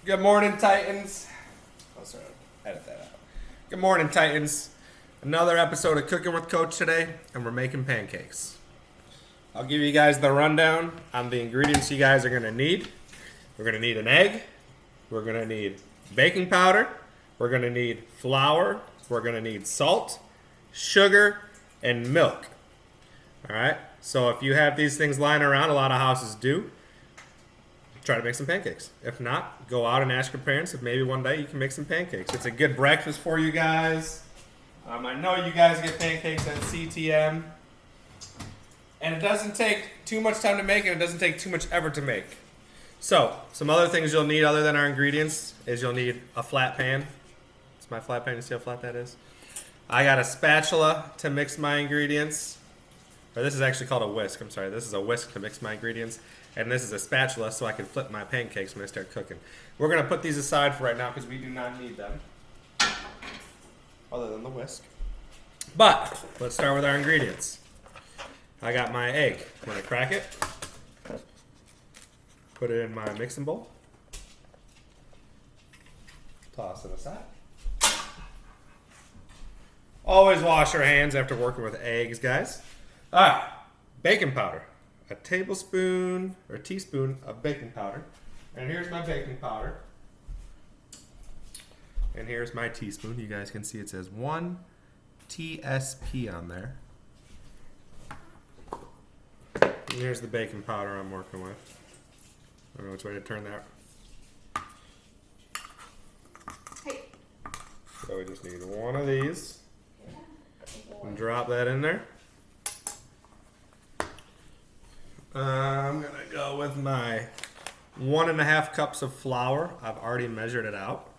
Good morning, Titans. Oh, sorry, edit that out. Good morning, Titans. Another episode of Cooking with Coach today, and we're making pancakes. I'll give you guys the rundown on the ingredients you guys are going to need. We're going to need an egg. We're going to need baking powder. We're going to need flour. We're going to need salt, sugar, and milk. All right? So if you have these things lying around, a lot of houses do, try to make some pancakes. If not, go out and ask your parents if maybe one day you can make some pancakes. It's a good breakfast for you guys. I know you guys get pancakes at CTM. And it doesn't take too much time to make, and it doesn't take too much effort to make. So, some other things you'll need other than our ingredients is you'll need a flat pan. It's my flat pan. You see how flat that is? I got a spatula to mix my ingredients. Or this is actually called a whisk. I'm sorry. This is a whisk to mix my ingredients. And this is a spatula so I can flip my pancakes when I start cooking. We're going to put these aside for right now because we do not need them. Other than the whisk. But, let's start with our ingredients. I got my egg. I'm going to crack it. Put it in my mixing bowl. Toss it aside. Always wash your hands after working with eggs, guys. Alright, baking powder. A tablespoon or teaspoon of baking powder. And here's my baking powder. And here's my teaspoon. You guys can see it says 1 TSP on there. And here's the baking powder I'm working with. I don't know which way to turn that. Hey. So we just need one of these. And drop that in there. I'm going to go with my 1.5 cups of flour. I've already measured it out.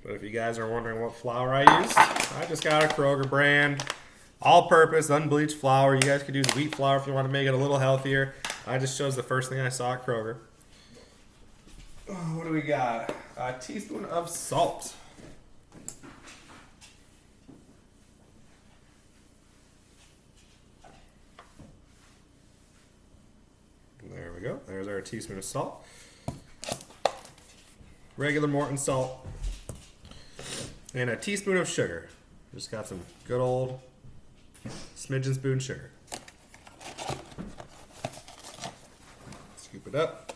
But if you guys are wondering what flour I use, I just got a Kroger brand. All-purpose, unbleached flour. You guys could use wheat flour if you want to make it a little healthier. I just chose the first thing I saw at Kroger. Oh, what do we got? A teaspoon of salt. There we go. There's our teaspoon of salt. Regular Morton salt. And a teaspoon of sugar. Just got some good old smidgen spoon sugar. Scoop it up.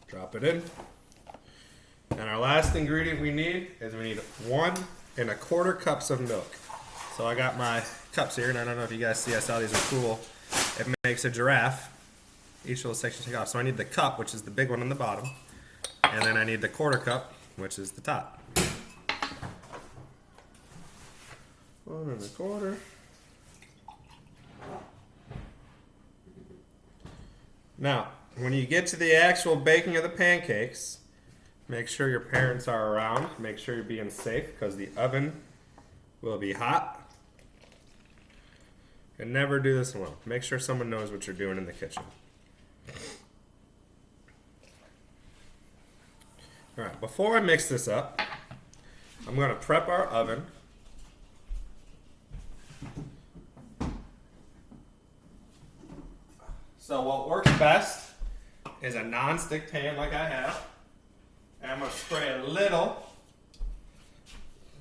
Drop it in. And our last ingredient we need is we need 1.25 cups of milk. So I got my cups here, and I don't know if you guys see, I saw these are cool. It makes a giraffe. Each little section take off. So I need the cup, which is the big one on the bottom. And then I need the 1/4 cup, which is the top. 1.25. Now, when you get to the actual baking of the pancakes, make sure your parents are around. Make sure you're being safe because the oven will be hot. And never do this alone. Make sure someone knows what you're doing in the kitchen. Alright, before I mix this up, I'm going to prep our oven. So what works best is a non-stick pan like I have. And I'm going to spray a little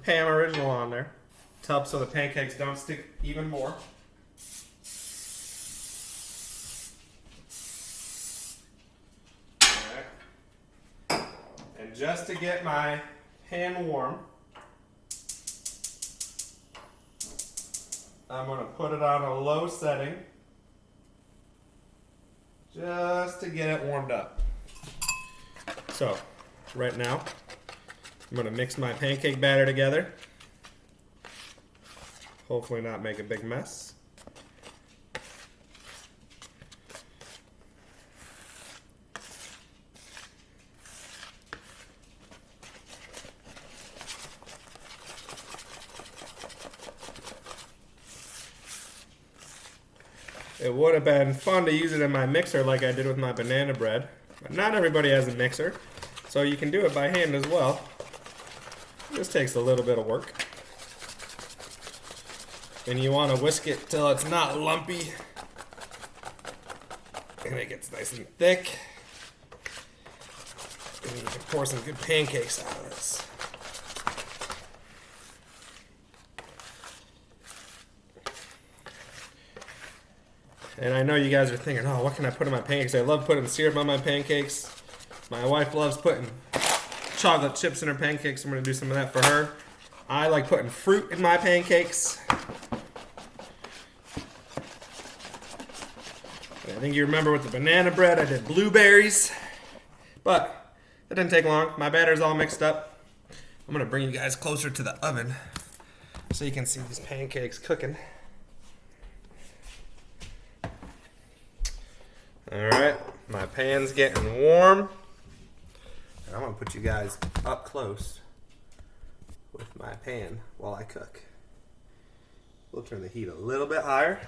Pam Original on there to help so the pancakes don't stick even more. And just to get my pan warm, I'm going to put it on a low setting just to get it warmed up. So, right now, I'm going to mix my pancake batter together. Hopefully not make a big mess. It would have been fun to use it in my mixer like I did with my banana bread, but not everybody has a mixer, so you can do it by hand as well. This takes a little bit of work. And you want to whisk it till it's not lumpy and it gets nice and thick. we can pour some good pancakes out of this. And I know you guys are thinking, oh, what can I put in my pancakes? I love putting syrup on my pancakes. My wife loves putting chocolate chips in her pancakes. I'm going to do some of that for her. I like putting fruit in my pancakes. I think you remember with the banana bread, I did blueberries. But it didn't take long. My batter's all mixed up. I'm going to bring you guys closer to the oven so you can see these pancakes cooking. Alright, my pan's getting warm. And I'm going to put you guys up close with my pan while I cook. We'll turn the heat a little bit higher.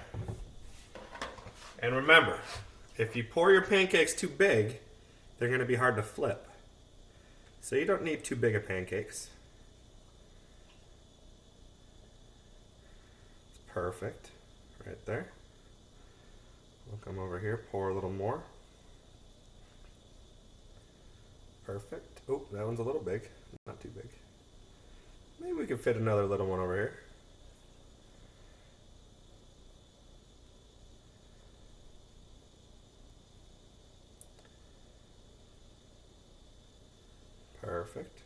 And remember, if you pour your pancakes too big, they're going to be hard to flip. So you don't need too big of pancakes. It's perfect right there. We'll come over here, pour a little more. Perfect. Oh, that one's a little big. Not too big. Maybe we can fit another little one over here. Perfect.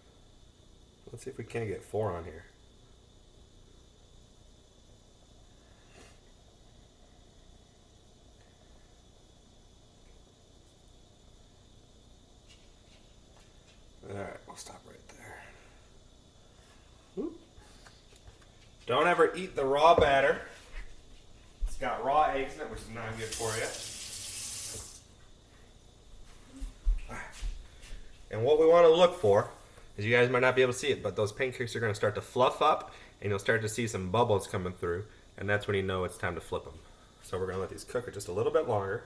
Let's see if we can't get 4 on here. Alright, we'll stop right there. Whoop. Don't ever eat the raw batter. It's got raw eggs in it, which is not good for you. And what we want to look for is, you guys might not be able to see it, but those pancakes are going to start to fluff up, and you'll start to see some bubbles coming through, and that's when you know it's time to flip them. So we're going to let these cook just a little bit longer.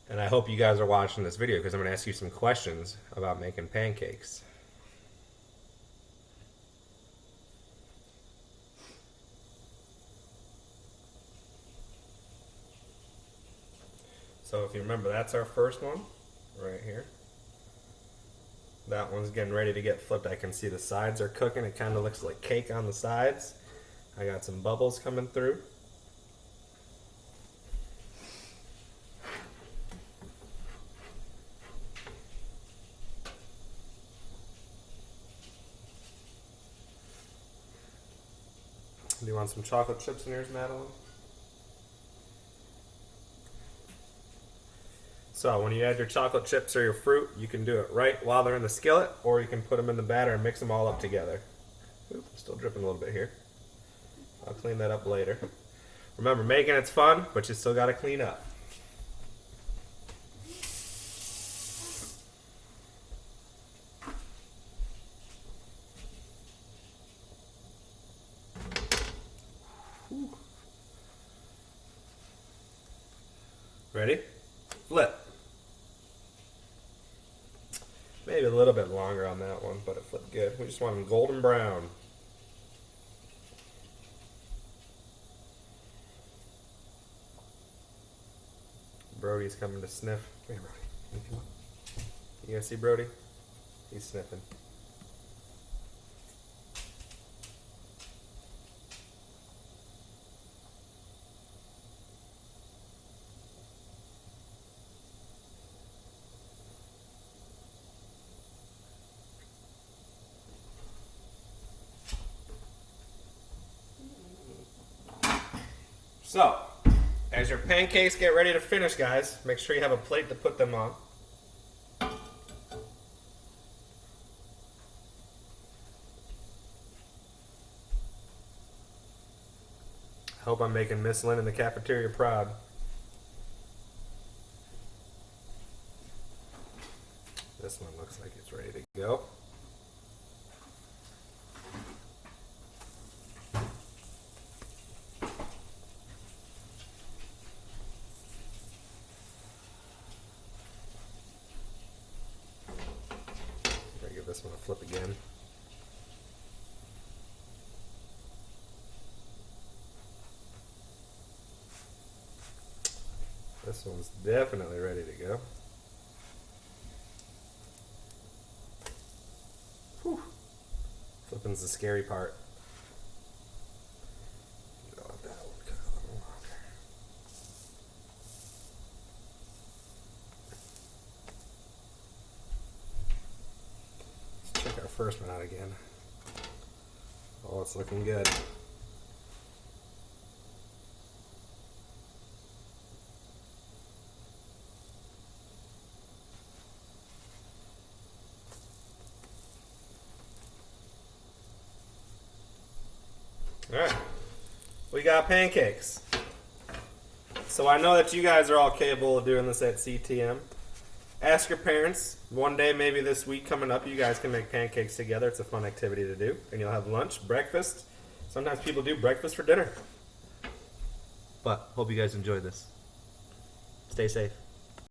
And I hope you guys are watching this video, because I'm going to ask you some questions about making pancakes. So if you remember, that's our first one right here. That one's getting ready to get flipped. I can see the sides are cooking. It kind of looks like cake on the sides. I got some bubbles coming through. Do you want some chocolate chips in yours, Madeline? So when you add your chocolate chips or your fruit, you can do it right while they're in the skillet, or you can put them in the batter and mix them all up together. Oop, still dripping a little bit here. I'll clean that up later. Remember, making it's fun, but you still got to clean up. Ready? Flip. Maybe a little bit longer on that one, but it flipped good. We just want them golden brown. Brody's coming to sniff. Come here, Brody. Come on. You guys see Brody? He's sniffing. So, as your pancakes get ready to finish, guys, make sure you have a plate to put them on. Hope I'm making Miss Lynn in the cafeteria proud. This one looks like it's ready to go. Give this one a flip again. This one's definitely ready to go. Whew. Flipping's the scary part. That one cut a little longer. Let's check our first one out again. Oh, it's looking good. Alright, we got pancakes. So I know that you guys are all capable of doing this at CTM. Ask your parents. One day, maybe this week coming up, you guys can make pancakes together. It's a fun activity to do. And you'll have lunch, breakfast. Sometimes people do breakfast for dinner. But hope you guys enjoyed this. Stay safe.